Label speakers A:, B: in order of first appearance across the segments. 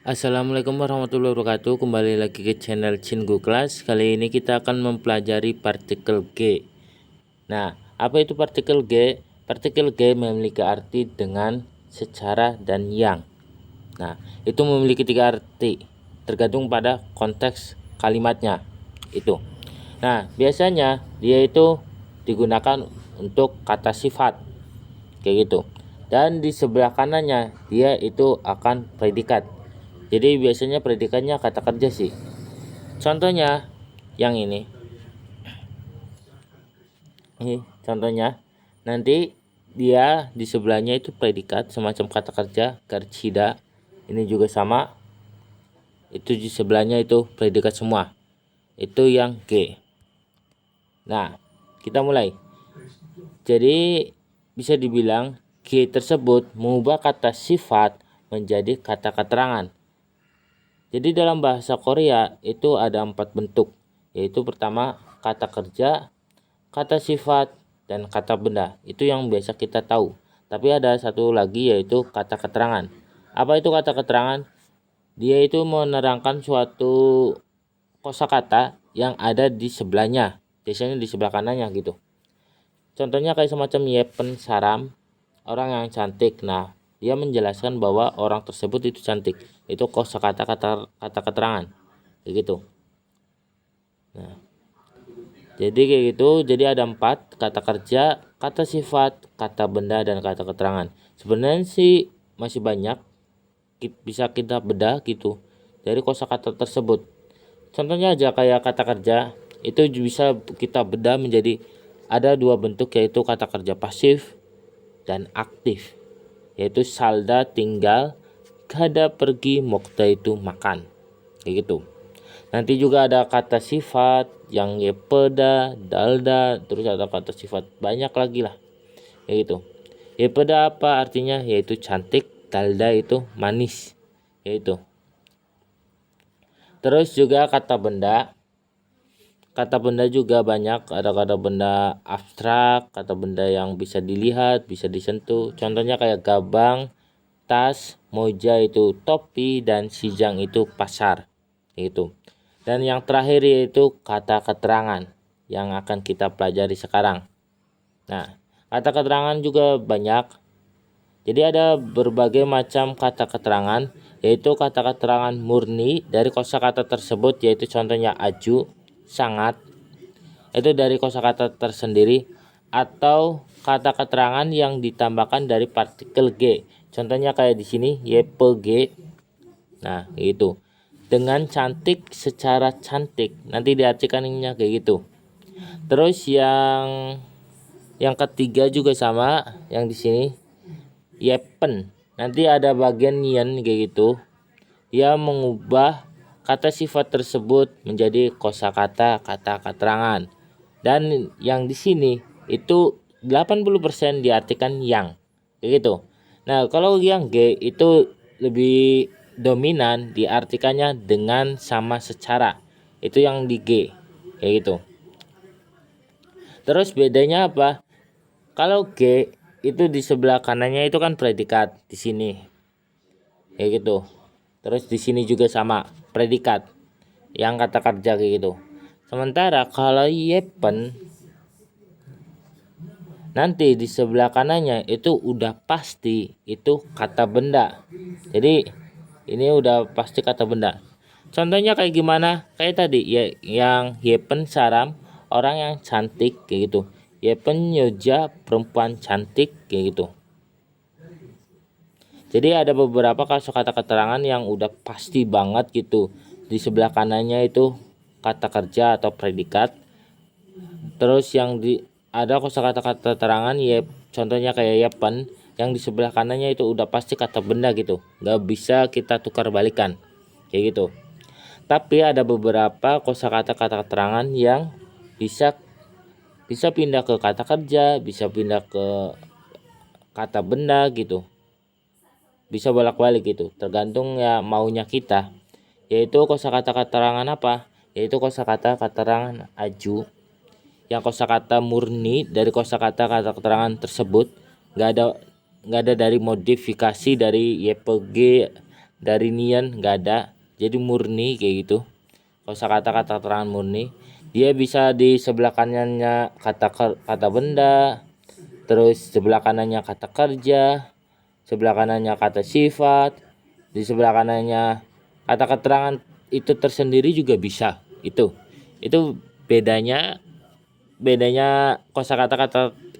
A: Assalamualaikum warahmatullahi wabarakatuh. Kembali lagi ke channel Cinggu Kelas. Kali ini kita akan mempelajari partikel G. Nah, apa itu partikel G? Partikel G memiliki arti dengan, secara, dan yang. Nah, itu memiliki 3 arti tergantung pada konteks kalimatnya itu. Nah, biasanya dia itu digunakan untuk kata sifat kayak gitu. Dan di sebelah kanannya dia itu akan predikat. Jadi biasanya predikatnya kata kerja sih. Contohnya yang ini. Ini contohnya. Nanti dia di sebelahnya itu predikat semacam kata kerja, karcida. Ini juga sama. Itu di sebelahnya itu predikat semua. Itu yang G. Nah, kita mulai. Jadi bisa dibilang G tersebut mengubah kata sifat menjadi kata keterangan. Jadi dalam bahasa Korea itu ada 4 bentuk, yaitu pertama kata kerja, kata sifat, dan kata benda. Itu yang biasa kita tahu. Tapi ada satu lagi yaitu kata keterangan. Apa itu kata keterangan? Dia itu menerangkan suatu kosakata yang ada di sebelahnya, biasanya di sebelah kanannya gitu. Contohnya kayak semacam yepen saram, orang yang cantik. Nah, dia menjelaskan bahwa orang tersebut itu cantik. Itu kosakata kata keterangan. Kayak gitu. Nah, jadi kayak gitu. Jadi ada 4, kata kerja, kata sifat, kata benda, dan kata keterangan. Sebenarnya sih masih banyak bisa kita bedah gitu dari kosakata tersebut. Contohnya aja kayak kata kerja itu bisa kita bedah menjadi ada 2 bentuk, yaitu kata kerja pasif dan aktif, yaitu salda tinggal, gada pergi, mokta itu makan, kayak gitu. Nanti juga ada kata sifat yang yepeda, dalda, terus ada kata sifat banyak lagi lah, kayak gitu. Yepeda apa artinya? Yaitu cantik, dalda itu manis, yaitu. Terus juga kata benda. Kata benda juga banyak, ada kata benda abstrak, kata benda yang bisa dilihat, bisa disentuh. Contohnya kayak gabang, tas, moja itu topi, dan sijang itu pasar. Itu. Dan yang terakhir yaitu kata keterangan yang akan kita pelajari sekarang. Nah, kata keterangan juga banyak. Jadi ada berbagai macam kata keterangan, yaitu kata keterangan murni dari kosakata tersebut, yaitu contohnya aju, sangat, itu dari kosakata tersendiri, atau kata keterangan yang ditambahkan dari partikel G. Contohnya kayak di sini YPG. Nah, itu. Dengan cantik, secara cantik. Nanti diartikannya kayak gitu. Terus yang ketiga juga sama, yang di sini yepen. Nanti ada bagian yen kayak gitu. Dia mengubah kata sifat tersebut menjadi kosakata kata keterangan. Dan yang di sini itu 80% diartikan yang, kayak gitu. Nah, kalau yang G itu lebih dominan diartikannya dengan sama secara. Itu yang di G, kayak gitu. Terus bedanya apa? Kalau G itu di sebelah kanannya itu kan predikat di sini, kayak gitu. Terus di sini juga sama predikat yang kata kerja kayak gitu. Sementara kalau yepen nanti di sebelah kanannya itu udah pasti itu kata benda. Jadi ini udah pasti kata benda. Contohnya kayak gimana? Kayak tadi ya, yang yepen saram, orang yang cantik kayak gitu. Yepen nyoja, perempuan cantik kayak gitu. Jadi ada beberapa kata keterangan yang udah pasti banget gitu. Di sebelah kanannya itu kata kerja atau predikat. Terus yang ada kosakata kata keterangan ya, contohnya kayak yepen, yang di sebelah kanannya itu udah pasti kata benda gitu. Nggak bisa kita tukar balikan. Kayak gitu. Tapi ada beberapa kosakata kata keterangan yang bisa pindah ke kata kerja, bisa pindah ke kata benda gitu. Bisa bolak-balik gitu, tergantung ya maunya kita. Yaitu kosakata keterangan apa? Yaitu kosakata keterangan aju, yang kosakata murni dari kosakata kata keterangan tersebut, nggak ada dari modifikasi dari YPG dari nian nggak ada, jadi murni kayak gitu. Kosakata kata keterangan murni, dia bisa di sebelah kanannya kata benda, terus sebelah kanannya kata kerja, sebelah kanannya kata sifat, di sebelah kanannya kata keterangan itu tersendiri juga bisa. Itu bedanya kosakata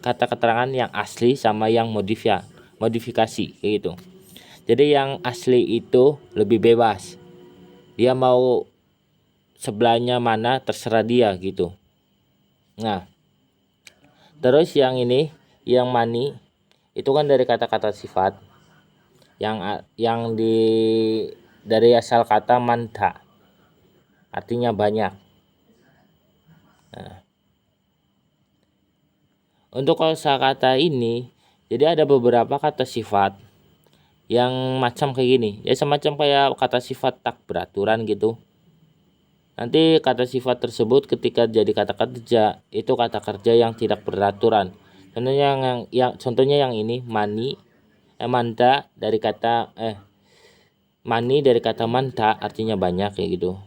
A: kata keterangan yang asli sama yang modifikasi kayak gitu. Jadi yang asli itu lebih bebas, dia mau sebelahnya mana terserah dia gitu. Nah, terus yang ini, yang mani itu kan dari kata-kata sifat yang dari asal kata manta, artinya banyak. Nah, untuk kosakata ini, jadi ada beberapa kata sifat yang macam kayak gini, ya semacam kayak kata sifat tak beraturan gitu. Nanti kata sifat tersebut ketika jadi kata kerja itu kata kerja yang tidak beraturan. Contohnya yang ini mani, manta dari kata mani dari kata manta artinya banyak kayak gitu.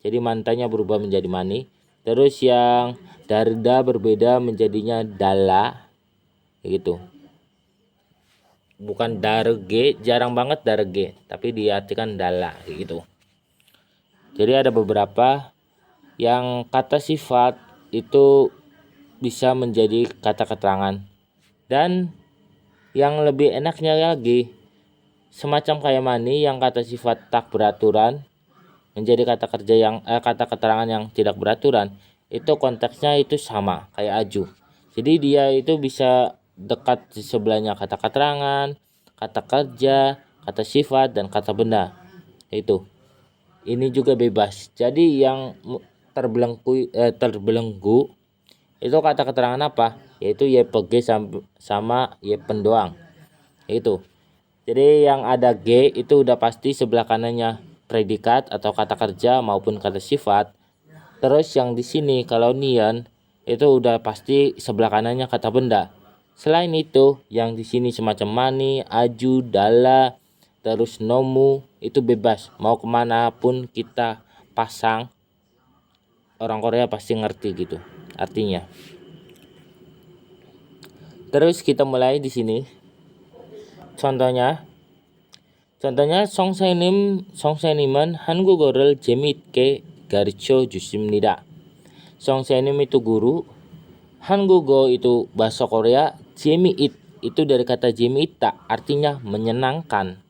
A: Jadi mantanya berubah menjadi mani. Terus yang darda berbeda menjadinya dala kayak gitu. Bukan darge, jarang banget darge, tapi diartikan dala kayak gitu. Jadi ada beberapa yang kata sifat itu bisa menjadi kata keterangan. Dan yang lebih enaknya lagi, semacam kayak mani yang kata sifat tak beraturan menjadi kata kerja yang kata keterangan yang tidak beraturan, itu konteksnya itu sama kayak aju. Jadi dia itu bisa dekat di sebelahnya kata keterangan, kata kerja, kata sifat, dan kata benda. Itu. Ini juga bebas. Jadi yang terbelenggu itu kata keterangan apa? Yaitu YPG sama YPen doang. Itu. Jadi yang ada G itu udah pasti sebelah kanannya predikat atau kata kerja maupun kata sifat. Terus yang di sini kalau nian itu udah pasti sebelah kanannya kata benda. Selain itu, yang di sini semacam mani, aju, dala, terus nomu itu bebas. Mau kemana pun kita pasang, orang Korea pasti ngerti gitu artinya. Terus kita mulai di sini. Contohnya Songsae님은 한국어를 재미있게 가르쳐 주십니다. Songsaenim itu guru, 한국어 itu bahasa Korea, 재미있 itu dari kata 재미있다 artinya menyenangkan.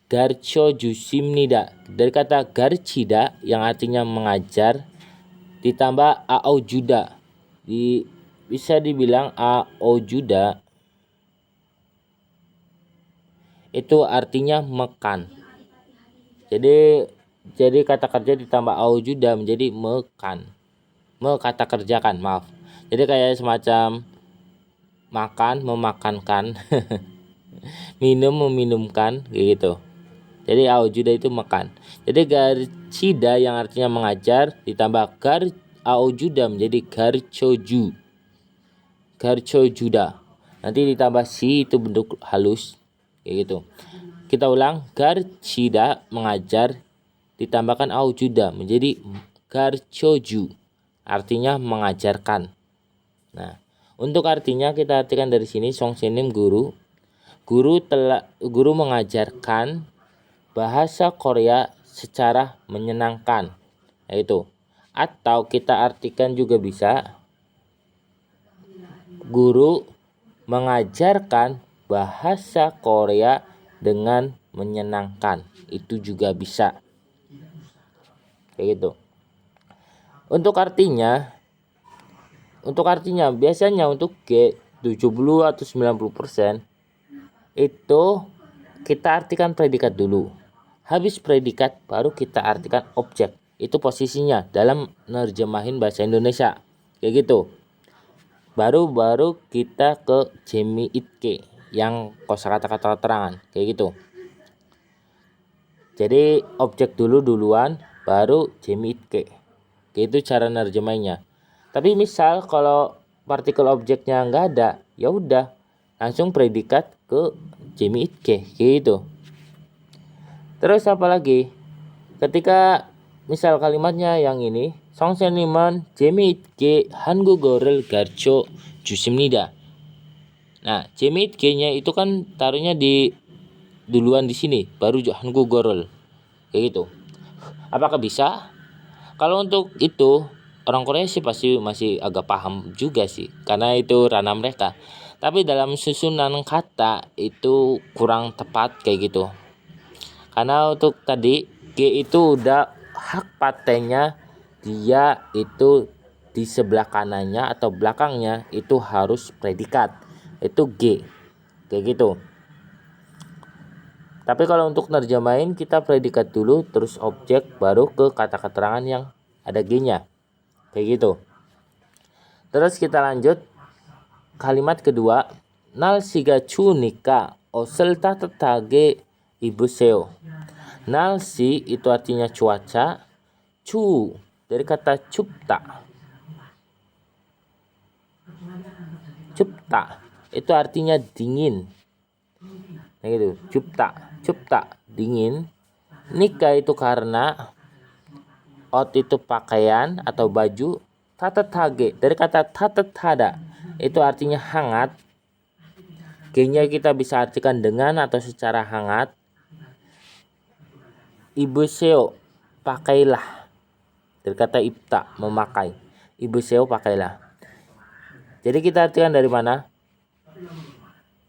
A: 가르쳐 주십니다 dari kata 가르치다 yang artinya mengajar ditambah aojuda. Bisa dibilang aojuda itu artinya makan. Jadi kata kerja ditambah aojuda menjadi makan. Kata kerjakan, maaf. Jadi kayak semacam makan, memakankan, minum, meminumkan gitu. Jadi aojuda itu makan. Jadi garchida yang artinya mengajar ditambah aojuda menjadi garchojuda. Nanti ditambah si itu bentuk halus kayak gitu. Kita ulang, garchida mengajar ditambahkan aojuda menjadi garchoju artinya mengajarkan. Nah, untuk artinya kita artikan dari sini Songsaenim guru mengajarkan bahasa Korea secara menyenangkan, yaitu. Atau kita artikan juga bisa guru mengajarkan bahasa Korea dengan menyenangkan, itu juga bisa kayak gitu. Untuk artinya biasanya untuk G 70 atau 90% itu kita artikan predikat dulu. Habis predikat baru kita artikan objek. Itu posisinya dalam nerjemahin bahasa Indonesia. Kayak gitu. Baru kita ke 재미있게 yang kosakata kata keterangan kayak gitu. Jadi objek duluan baru 재미있게. Itu cara nerjemahnya. Tapi misal kalau partikel objeknya nggak ada, ya udah langsung predikat ke 재미있게 gitu. Terus apa lagi? Ketika misal kalimatnya yang ini, Songsenniman 재미있게 한국어를 가르쳐 주십니다. Nah, 재미있게nya itu kan taruhnya di duluan di sini, baru 한국어를 kayak gitu. Apakah bisa? Kalau untuk itu orang Korea sih pasti masih agak paham juga sih, karena itu ranah mereka. Tapi dalam susunan kata itu kurang tepat kayak gitu. Karena untuk tadi G itu udah hak patennya, dia itu di sebelah kanannya atau belakangnya itu harus predikat. Itu G. Kayak gitu. Tapi kalau untuk nerjemahin kita predikat dulu terus objek baru ke kata keterangan yang ada G-nya. Kayak gitu. Terus kita lanjut kalimat kedua. 날씨가 추우니까 옷을 따뜻하게 입으세요. 날씨 itu artinya cuaca. Cu dari kata 춥다. 춥다 itu artinya dingin. Nah gitu, 춥다 dingin. Nika itu karena, ot itu pakaian atau baju. 따뜻하게 dari kata 따뜻하다 itu artinya hangat. G-nya kita bisa artikan dengan atau secara hangat. Ibuseo pakailah dari kata ibta memakai. Ibuseo pakailah. Jadi kita artikan dari mana?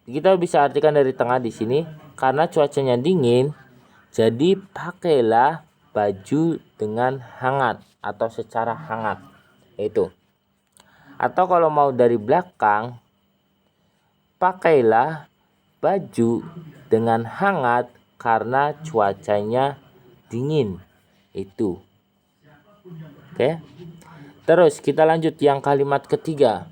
A: Kita bisa artikan dari tengah di sini, karena cuacanya dingin, jadi pakailah baju dengan hangat atau secara hangat. Itu. Atau kalau mau dari belakang, pakailah baju dengan hangat karena cuacanya dingin. Itu. Oke. Terus kita lanjut yang kalimat ketiga.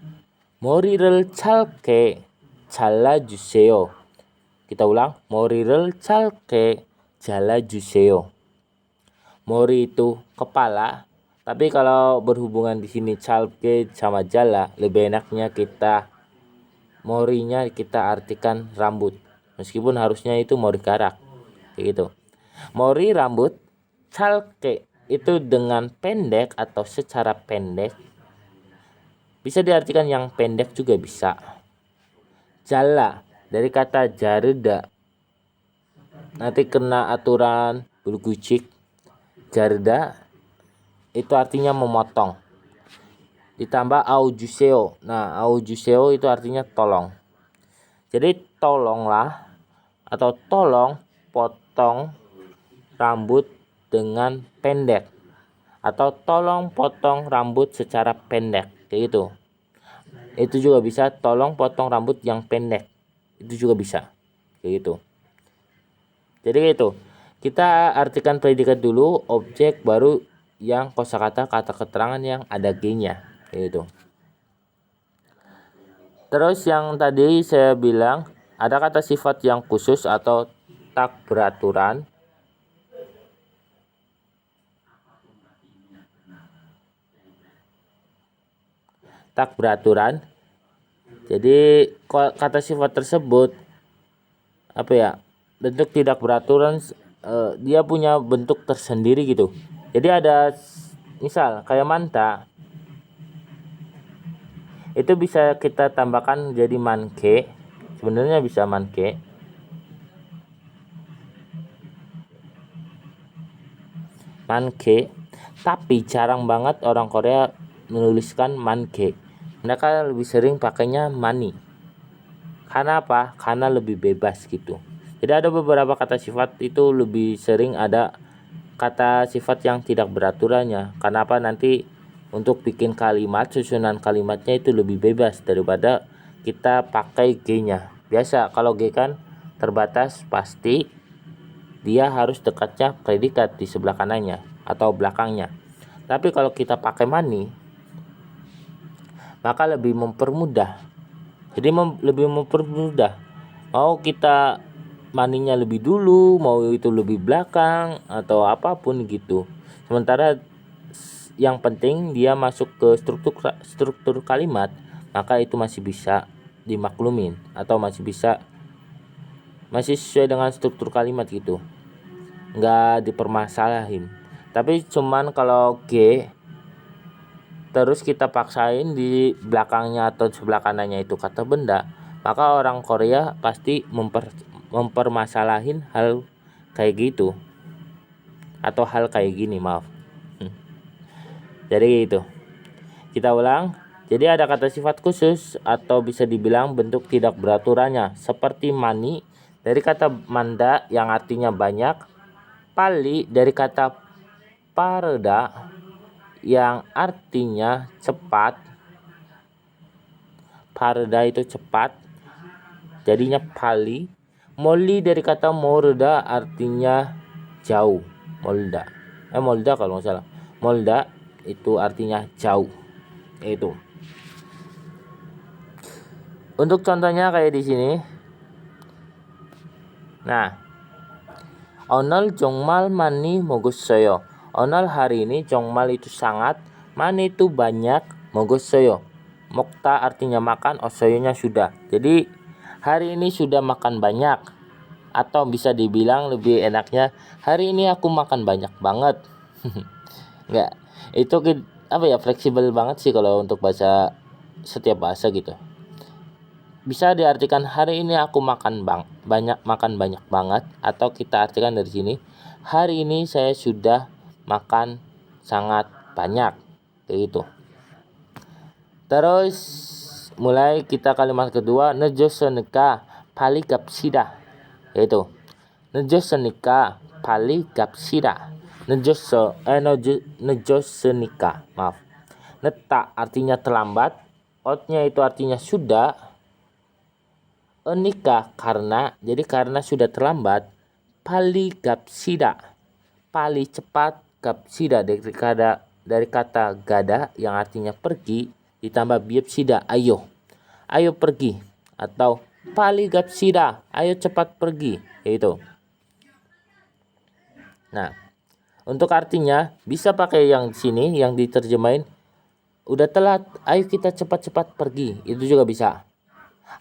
A: 머리를 짧게 잘라주세요. Kita ulang. 머리를 짧게 잘라주세요. 머리 itu kepala. Tapi kalau berhubungan di sini 짧게 sama jala, lebih enaknya kita morinya kita artikan rambut. Meskipun harusnya itu mori karak. Kayak gitu. Mori rambut, 짧게 itu dengan pendek atau secara pendek. Bisa diartikan yang pendek juga bisa. Jala dari kata jarda. Nanti kena aturan bulu kucik. Jarda itu artinya memotong. Ditambah aujuseo. Nah, aujuseo itu artinya tolong. Jadi tolonglah atau tolong potong rambut dengan pendek. Atau tolong potong rambut secara pendek. Kayak gitu. Itu juga bisa, tolong potong rambut yang pendek. Itu juga bisa. Kayak gitu. Jadi kayak itu. Kita artikan predikat dulu, objek baru yang kosakata kata keterangan yang ada G-nya. Kayak gitu. Terus yang tadi saya bilang ada kata sifat yang khusus atau tak beraturan. Tak beraturan. Jadi kata sifat tersebut apa ya? Bentuk tidak beraturan, dia punya bentuk tersendiri gitu. Jadi ada misal kayak manta. Itu bisa kita tambahkan jadi manke. Sebenarnya bisa manke. Manke. Tapi jarang banget orang Korea menuliskan manke. Mereka lebih sering pakainya mani. Karena apa? Karena lebih bebas gitu. Jadi ada beberapa kata sifat itu lebih sering ada kata sifat yang tidak beraturannya. Karena apa? Nanti untuk bikin kalimat, susunan kalimatnya itu lebih bebas daripada kita pakai G-nya. Biasa kalau G kan terbatas, pasti dia harus dekatnya predikat di sebelah kanannya atau belakangnya. Tapi kalau kita pakai mani, maka lebih mempermudah. Jadi lebih mempermudah. Mau kita maninya lebih dulu, mau itu lebih belakang atau apapun gitu. Sementara yang penting dia masuk ke struktur kalimat, maka itu masih bisa dimaklumin atau masih sesuai dengan struktur kalimat gitu. nggak dipermasalahin. Tapi cuman kalau G terus kita paksain di belakangnya atau sebelah kanannya itu kata benda, maka orang Korea pasti mempermasalahin hal kayak gitu atau hal kayak gini, maaf. Jadi gitu. Kita ulang. Jadi ada kata sifat khusus atau bisa dibilang bentuk tidak beraturannya, seperti mani dari kata manda yang artinya banyak, pali dari kata pareda yang artinya cepat. Pareda itu cepat, jadinya pali. Moli dari kata morda artinya jauh. Molda kalau nggak salah. Molda itu artinya jauh. Itu. Untuk contohnya kayak di sini. Nah, Onol 정말 많이 먹었어요. Onol hari ini 정말 itu sangat, 많이 itu banyak, 먹었어요. Mokta artinya makan, osoyonya sudah. Jadi hari ini sudah makan banyak, atau bisa dibilang lebih enaknya hari ini aku makan banyak banget. Enggak, itu apa ya, fleksibel banget sih kalau untuk bahasa, setiap bahasa gitu. Bisa diartikan hari ini aku makan banyak banget, atau kita artikan dari sini hari ini saya sudah makan sangat banyak, kayak gitu. Terus mulai kita kalimat kedua, 늦었으니까 빨리 갑시다. Yaitu 늦었으니까 빨리 갑시다. 늦었으니까, maaf. Neta artinya terlambat, outnya itu artinya sudah, enika karena, jadi karena sudah terlambat. Pali gapsida, pali cepat, gapsida dari kata gada yang artinya pergi, ditambah biapsida ayo pergi, atau pali gapsida ayo cepat pergi, yaitu. Nah, untuk artinya bisa pakai yang sini yang diterjemahin udah telat, ayo kita cepat-cepat pergi, itu juga bisa.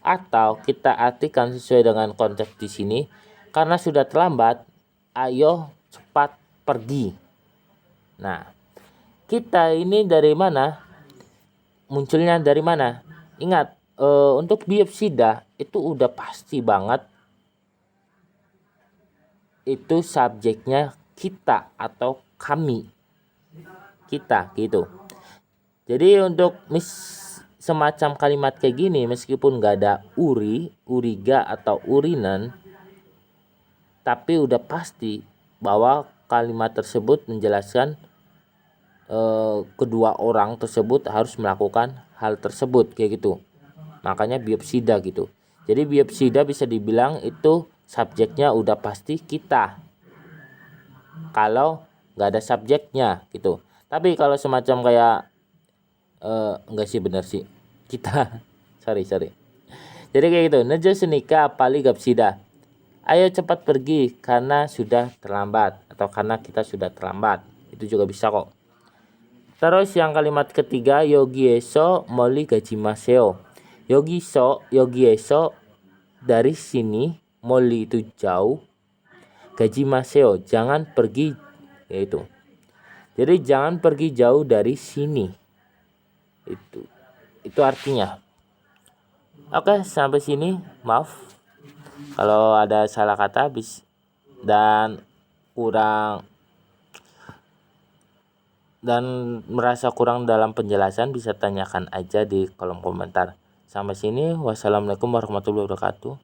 A: Atau kita artikan sesuai dengan konsep di sini, karena sudah terlambat, ayo cepat pergi. Nah, kita ini dari mana? Munculnya dari mana? Ingat, untuk biopsida itu udah pasti banget itu subjeknya kita atau kami. Kita gitu. Jadi untuk semacam kalimat kayak gini, meskipun nggak ada uriga atau urinan, tapi udah pasti bahwa kalimat tersebut menjelaskan kedua orang tersebut harus melakukan hal tersebut, kayak gitu. Makanya biopsida gitu. Jadi biopsida bisa dibilang itu subjeknya udah pasti kita, kalau nggak ada subjeknya gitu. Tapi kalau semacam kayak enggak sih, benar sih kita sorry jadi kayak gitu. 늦었으니까 빨리 갑시다, ayo cepat pergi karena sudah terlambat, atau karena kita sudah terlambat, itu juga bisa kok. Terus yang kalimat ketiga, 여기에서 멀리 가지 마세요. 여기에서 dari sini, 멀리 itu jauh, 가지 마세요 jangan pergi, yaitu. Jadi jangan pergi jauh dari sini. Itu artinya. Oke, sampai sini. Maaf kalau ada salah kata dan merasa kurang dalam penjelasan, bisa tanyakan aja di kolom komentar. Sampai sini, wassalamualaikum warahmatullahi wabarakatuh.